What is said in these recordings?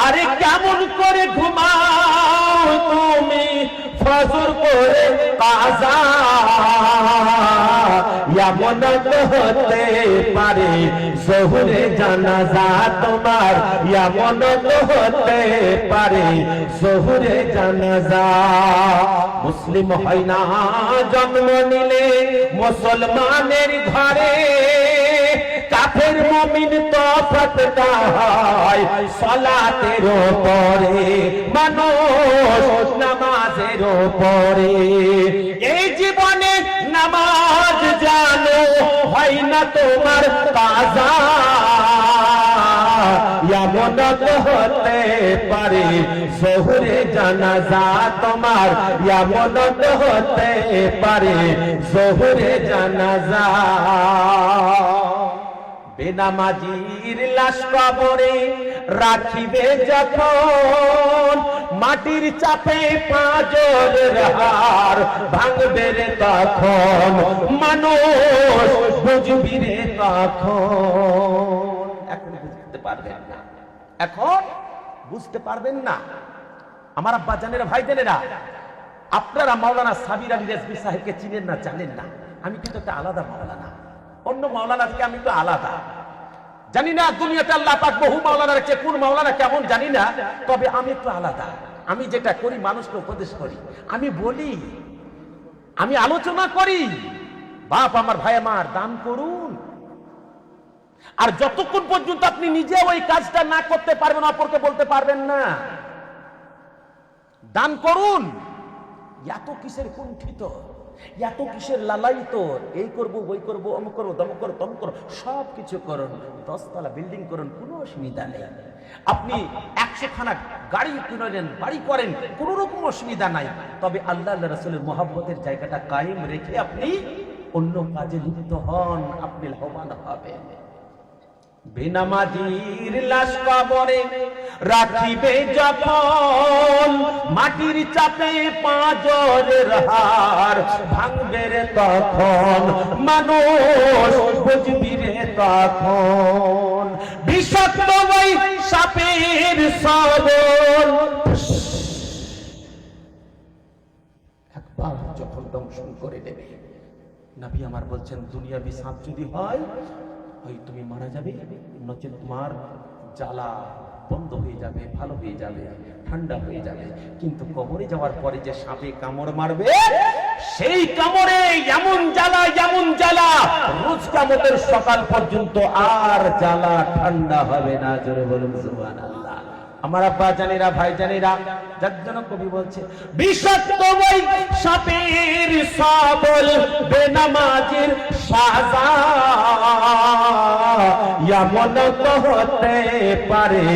আরে কেমন করে ঘুমাও তুমি ফজর করে কাজা, এমন হতে পারে জোহরে জানাজা তোমার, এমন হতে পারে জোহরে জানাজা। মুসলিম হয় না জন্ম নিলে মুসলমানের ঘরে, কাফের মুমিন তফাতটা হয় সালাতের পরে, মানুষ নামাজের পরে। এই জীবনে নামাজ জানো হয় না তোমার কাজা, এমন হতে পারে জোহরে জানাজা তোমার, এমন হতে পারে জোহরে জানাজা। বেনামাজির লাশ কবরে রাখিবে যখন, মাটির চাপে পাঁজরের হাড় ভাঙবে রে তখন, মানুষ বুঝবি রে তখন। এখন বুঝতে পারবেন না, এখন বুঝতে পারবেন না। আমার আব্বা জানেরা, ভাই জানেরা, আপনারা মাওলানা সাবির আলী রেজভী সাহেবকে চিনেন না, জানেন না। আমি কিন্তু একটা আলাদা মাওলানা, অন্য মাওলানা থেকে আমি তো আলাদা। জানি না দুনিয়াতে আল্লাহ পাক বহু মাওলানা রেখেছে, কোন মাওলানা কেমন জানি না, তবে আমি একটু আলাদা। আমি যেটা করি মানুষকে উপদেশ করি, আমি বলি, আমি আলোচনা করি। বাপ আমার, ভাই আমার, দান করুন। আর যতক্ষণ পর্যন্ত আপনি নিজে ওই কাজটা না করতে পারবেন, অপরকে বলতে পারবেন না দান করুন। এত কিসের কুণ্ঠিত, এত কিসের লালায়িত, এই করবো ওই করবো, অমুক করবো তমুক করো তমুক করো, সব কিছু করুন, 10 তলা বিল্ডিং করুন, কোনো অসুবিধা নেই। আপনি 100 খানা গাড়ি কিনেন, বাড়ি করেন, কোনো রকম অসুবিধা নাই। তবে আল্লাহ রাসূলের মহব্বতের জায়গাটা কায়েম রেখে আপনি অন্য কাজে লিপ্ত হন, আপনি লাভবান হবেন। বেনামাজির লাশ কবরে রাখিবে যখন, মাটির চাপে পাঁজরের হাড় ভাঙবে রে তখন, মানুষ বুঝবি রে তখন। বিষাক্ত ওই সাপের সবল একবার যখন দংশন করে দেবে, নবী আমার বলছেন দুনিয়াবি সাপ যদি হয়, হয় তুমি মারা যাবে, নচেত তোমার জ্বালা বন্ধ হয়ে যাবে, ভালো হয়ে যাবে, ঠান্ডা হয়ে যাবে। কিন্তু কবরে যাওয়ার পরে যে সাপে কামড় মারবে, সেই কামড়ে এমন জ্বালা, এমন জ্বালা, রোজ কিয়ামতের সকাল পর্যন্ত আর জ্বালা ঠান্ডা হবে না। জোরে বলুন সুবহানাল্লাহ। আমার আব্বা জানেরা, ভাই জানেরা, যার জন্য কবি বলছে বিষাক্ত ওই সাপের সবল বেনামাজির সাজা, এমন হতে পারে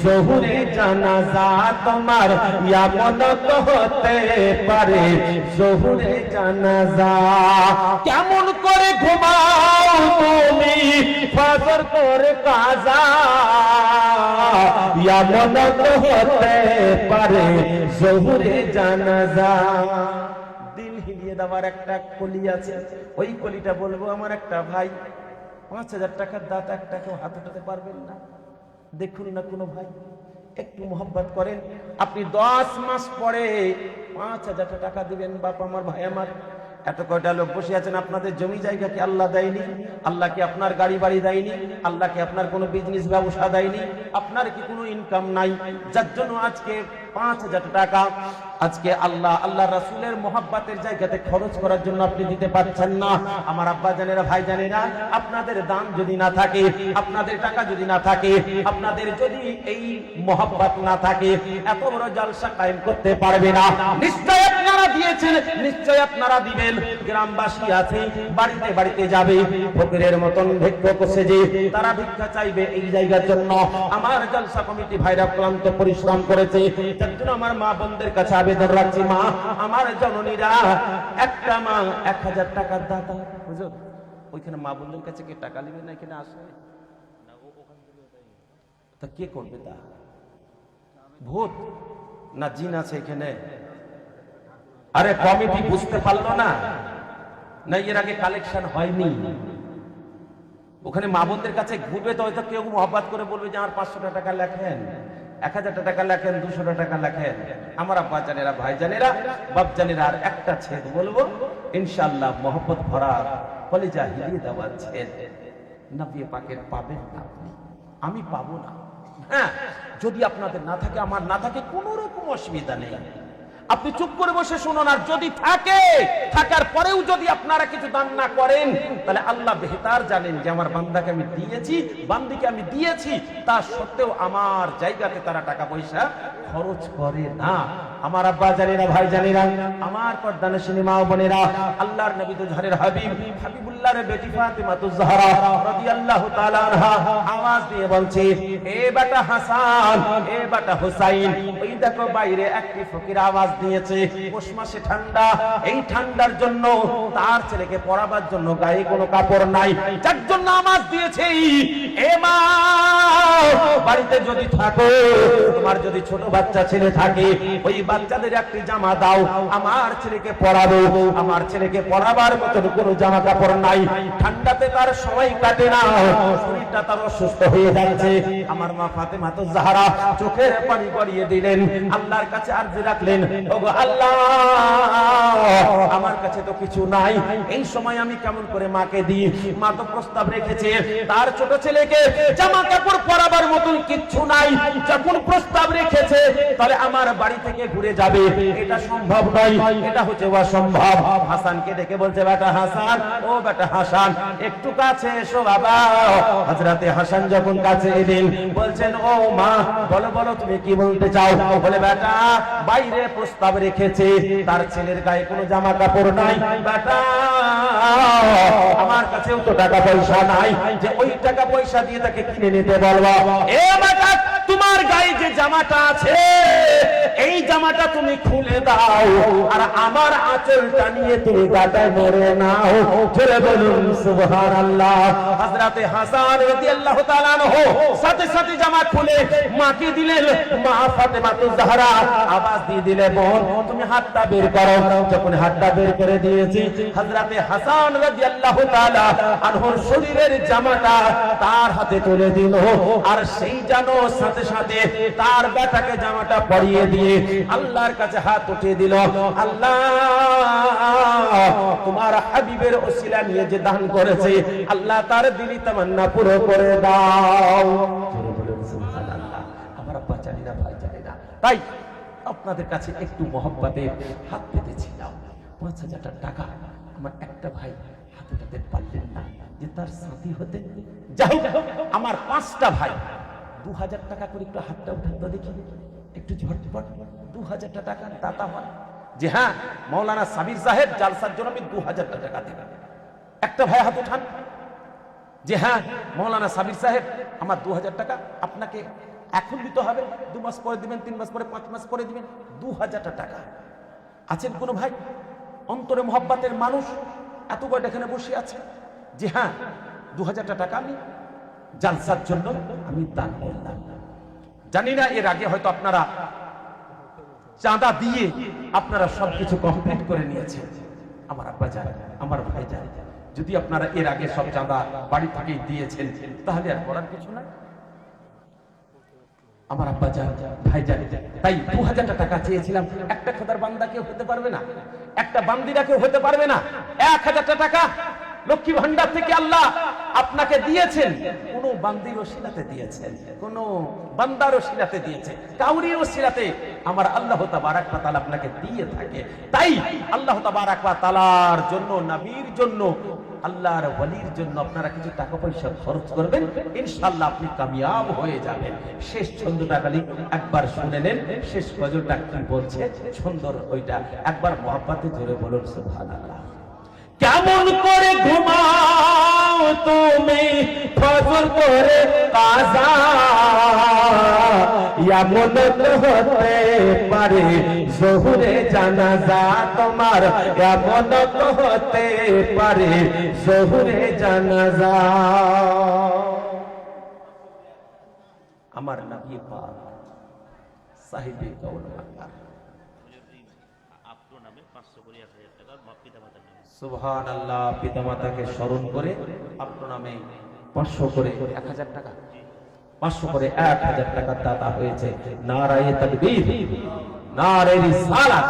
জোহরে জানাজা তোমার, এমন হতে পারে জোহরে জানাজা। কেমন করে ঘুমাও তুমি ফজর করে কাজা, এমন হতে পারে জোহরে জানাজা। দিল হিলিয়ে দেওয়ার একটা কলি আছে, ওই কলিটা বলবো। আমার একটা ভাই 5000 টাকার দাঁত, একটা কেউ হাত উঠাতে পারবেন না। দেখুন না কোনো ভাই একটু মোহাব্বত করেন, আপনি 10 মাস পরে 5000 টাকা দিবেন। বাপ আমার, ভাই আমার, এত কয়টা লোক বসে আছেন, আপনাদের জমি জায়গা কি আল্লাহ দেয়নি? আল্লাহ কি আপনার গাড়ি বাড়ি দেয়নি? আল্লাহ কি আপনার কোনো বিজনেস ব্যবসা দেয়নি? আপনার কি কোনো ইনকাম নাই, যার জন্য আজকে 5000 টাকা আজকে আল্লাহ রাসূলের মোহাব্বতের জায়গাতে খরচ করার জন্য আপনি দিতে পারছেন না? আমার আব্বা জানেরা, ভাই জানেরা, আপনাদের দান যদি না থাকে, আপনাদের টাকা যদি না থাকে, আপনাদের যদি এই মোহাব্বত না থাকে, এত বড় জলসা কায়েম করতে পারবে না। নিশ্চয় আপনারা দিয়েছেন, নিশ্চয় আপনারা দিবেন। গ্রামবাসী আছে, বাড়িতে বাড়িতে যাবে, ফকিরের মতন ভিক্ষুক সেজে তারা ভিক্ষা চাইবে এই জায়গার জন্য। আমার জলসা কমিটি ভাইরা ক্লান্ত পরিশ্রম করেছে, তার জন্য আমার মা বোনদের কাছে আবেদন রাখছি, মা, আমার জননীরা, একটা মা 1000 টাকার দাতা, হুজুর ওইখানে মা বোনদের কাছে কে টাকা নেবে না? এখানে আসে তা কে করবে? তা ভূত না জিন আছে এখানে? আরে কমিটি বুঝতে পারলো না, না এর আগে কালেকশন হয়নি? ওখানে মা বোনদের কাছে ঘুরবে তো হয়তো কেউ মহব্বত করে বলবে যে আমার 500 টাকা লেখেন, 1000 টাকা লেখেন, 200 টাকা লেখেন। আমার আব্বা জানেরা, ভাই জানেরা, বাপ জানেরা, আর একটা ছেদ বলবো ইনশাআল্লাহ, মহব্বত ভরা কলিজা হিলিয়ে দেওয়া ছেদ নবী পাকের পাবেন না আপনি, আমি পাবো না। হ্যাঁ, যদি আপনাদের না থাকে, আমার না থাকে, কোনো রকম অসুবিধা নেই, আপনি চুপ করে বসে শুনুন। আর যদি থাকে, থাকার পরেও যদি আপনারা কিছু দান না করেন, তাহলে আল্লাহ বেহতার জানেন যে আমার বান্দাকে আমি দিয়েছি, বান্দিকে আমি দিয়েছি, তা সত্ত্বেও আমার জায়গাতে তারা টাকা পয়সা খরচ করে না। আমার আব্বা জানেরা, ভাই জানেরা, আমার পর্দানশিনী মা বোনেরা, আল্লাহর নবী দুজহানের হাবিব, হাবিবুল্লাহর বেটি ফাতিমাতুজ জাহরা রাদিয়াল্লাহু তাআলা আনহা আওয়াজ দিয়ে বলছে, এ বেটা হাসান, এ বেটা হুসাইন। ওই দেখো বাইরে একটি ফকির আওয়াজ দিয়েছে, পৌষ মাসে ঠান্ডা, এই ঠান্ডার জন্য তার ছেলেকে পরাবার জন্য গায়ে কোনো কাপড় নাই, যার জন্য আওয়াজ দিয়েছে। এ মা, বাড়িতে যদি থাকো, তোমার যদি ছোট বাচ্চা ছেলে থাকে, ওই বাচ্চাদের একটি জামা দাও, আমার ছেলেকে পরাবো। আমার ছেলেকে পরাবার মতন কোনো জামা কাপড় নাই, ঠান্ডাতে তার সময় কাটে না, শরীরটা তার অসুস্থ হয়ে যাচ্ছে। আমার মা ফাতেমাতুজ জাহরা চোখের পানি গড়িয়ে দিলেন, আল্লাহর কাছে আরজি রাখলেন, ওগো আল্লাহ, আমার কাছে তো কিছু নাই, এই সময় আমি কেমন করে মাকে দিই? মা তো প্রস্তাব রেখেছে, তার ছোট ছেলেকে জামা কাপড় পরাবার মতন কিচ্ছু নাই। যখন প্রস্তাব রেখেছে, তাহলে আমার বাড়ি থেকে ঘুরে যাবে, এটা সম্ভব নয়, এটা হচ্ছে অসম্ভব। হাসানকে ডেকে বলছে, বেটা হাসান, ও বেটা হাসান, একটু কাছে এসো বাবা। হযরতে হাসান যখন কাছে এলেন, বলছেন, ও মা, বলো বলো, তুমি কি বলতে চাও? বলে, বেটা বাইরে প্রস্তাব রেখেছে, তার ছেলের গায়ে কোনো জামা কাপড় নাই, বেটা আমার কাছেও তো টাকা পয়সা নাই যে ওই টাকা পয়সা দিয়ে তাকে কিনে নিতে বলবো। এ বেটা, তোমার গায়ে যে জামাটা আছে, এই জামাটা তুমি খুলে দাও, আর আমার আঁচলটা নিয়ে তুমি গাটায় মরে নাও। জোরে বলুন সুবহানাল্লাহ। হযরতে হাসান রাদিয়াল্লাহু তাআলা আনহু সাথে সাথে জামা খুলে মাকে দিলেন। মা ফাতেমাতুজ জাহরা আওয়াজ দিয়ে দিলে, বোন তুমি হাতটা বের করো। যখন হাতটা বের করে দিয়েছি, হযরতে হাসান রাদিয়াল্লাহু তাআলা আনহুর শরীরের জামাটা তার হাতে তুলে দিল, আর সেই জানো সাথে সাথে তার বেটাকে জামাটা পরিয়ে দিয়ে আল্লাহর কাছে হাত উঠিয়ে দিল, আল্লাহ তোমার হাবিবের ওসিলা নিয়ে যে দান করেছে, আল্লাহ তার দিলি তামান্না পুরো করে দাও। সুবহানাল্লাহ। আমার আব্বা জানেরা, ভাই জানেরা, তাই আপনাদের কাছে একটু মহব্বতে হাত পেতেছিলাম। 5000 টাকা আমার একটা ভাই হাত উঠাতে পারলেন না যে তার সাথী হতে। যাই হোক, আমার 5টা ভাই 2000 টাকা করে একটু হাতটা উঠাতে দেখি, একটু ঝটপট 2000 টাকা দাতা হয়। যে হ্যাঁ, মাওলানা সাবির সাহেব জালসার জন্য আমি 2000 টাকা দেব। একটা ভাই হাত উঠান যে হ্যাঁ, মাওলানা সাবির সাহেব আমার 2000 টাকা আপনাকে এখন দিতে হবে, 2 মাস পরে দিবেন, 3 মাস পরে, 5 মাস পরে দিবেন। 2000 টাকা আছেন কোন ভাই? অন্তরে মহব্বতের মানুষ এত কয়টা এখানে বসে আছে যে হ্যাঁ, 2000 টাকা আমি জালসার জন্য আমি দান করলাম। জানি না এর আগে হয়তো আপনারা চাঁদা দিয়ে আপনারা সবকিছু কমপ্লিট করে নিয়েছেন। আমার আব্বা জানে, আমার ভাই জানে, যদি আপনারা এর আগে সব চাঁদা বাড়ি থেকে দিয়েছেন, তাহলে আর করার কিছু নাই। আমার আব্বা জানে, ভাই জানে, তাই 2000 টাকা চেয়েছিলাম। একটা খোদার বান্দা কেউ হতে পারবে না, একটা বান্দিরা কেউ হতে পারবে না। 1000 টাকা লক্ষ্মী ভান্ডার থেকে আল্লাহ আপনাকে দিয়েছেন, কোন বান্দির ওসিলাতে দিয়েছেন, কোন বান্দার ওসিলাতে দিয়েছে, কাউরির ওসিলাতে আমার আল্লাহ তাবারক ওয়া তাআলা আপনাকে দিয়ে থাকে। তাই আল্লাহ তাবারক ওয়া তাআলার জন্য, নবীর জন্য, আল্লাহর ওলির জন্য আপনারা কিছু টাকা পয়সা খরচ করবেন, ইনশাআল্লাহ আপনি কামিয়াব হয়ে যাবেন। শেষ ছন্দটা খালি একবার শুনে নেন, শেষ গজলটা কি বলছে সুন্দর, ওইটা একবার মহব্বতে জোরে বলুন সুবহানাল্লাহ। কেমন করে ঘুমাও তুমি ফজর করে কাজা, এমন হতে পারে জোহরে জানাজা তোমার, এমন হতে পারে জোহরে জানাজা। আমার নবী পাক সাহিবে কওল আল্লাহ সুবহানাল্লাহ। পিতামাতাকে স্মরণ করে আপনার নামে 500 করে 1000 টাকা 500 করে 1000 টাকার দাতা হয়েছে। নারায়ে তাকবীর, নারে রিসালাত।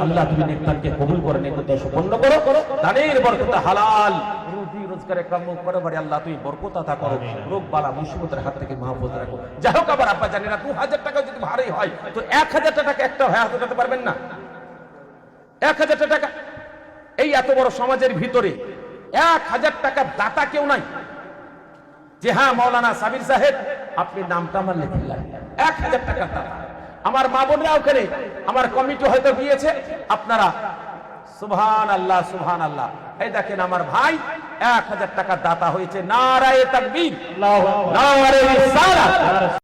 আল্লাহ তুমি নেককারকে কবুল করে নেককার সম্পন্ন করো, দানের বরকতে হালাল রুজি রোজগারে কাম করো বাড়ি আল্লাহ তুমি বরকত আতা করো, রোগ বালা মুসিবতের হাত থেকে মাহফুজ রাখো। যাই হোক, আবার আব্বা জানি না 2000 টাকা যদি ভারী হয় তো 1000 টাকা একটা হয়ে হাতে উঠাতে পারবেন না? 1000 টাকা এই এত বড় সমাজের ভিতরে 1000 টাকার দাতা কেউ নাই যে হ্যাঁ মাওলানা সাবির সাহেব আপনি নামটা আমার লিখে লাগবেন। 1000 টাকার দাতা আমার মা বোনরা ওখানে আমার কমিটি হয়তো দিয়েছে, আপনারা সুবহানাল্লাহ সুবহানাল্লাহ। এই দেখেন আমার ভাই 1000 টাকার দাতা হয়েছে। নারায়ে তাকবীর, নারায়ে রিসালাত।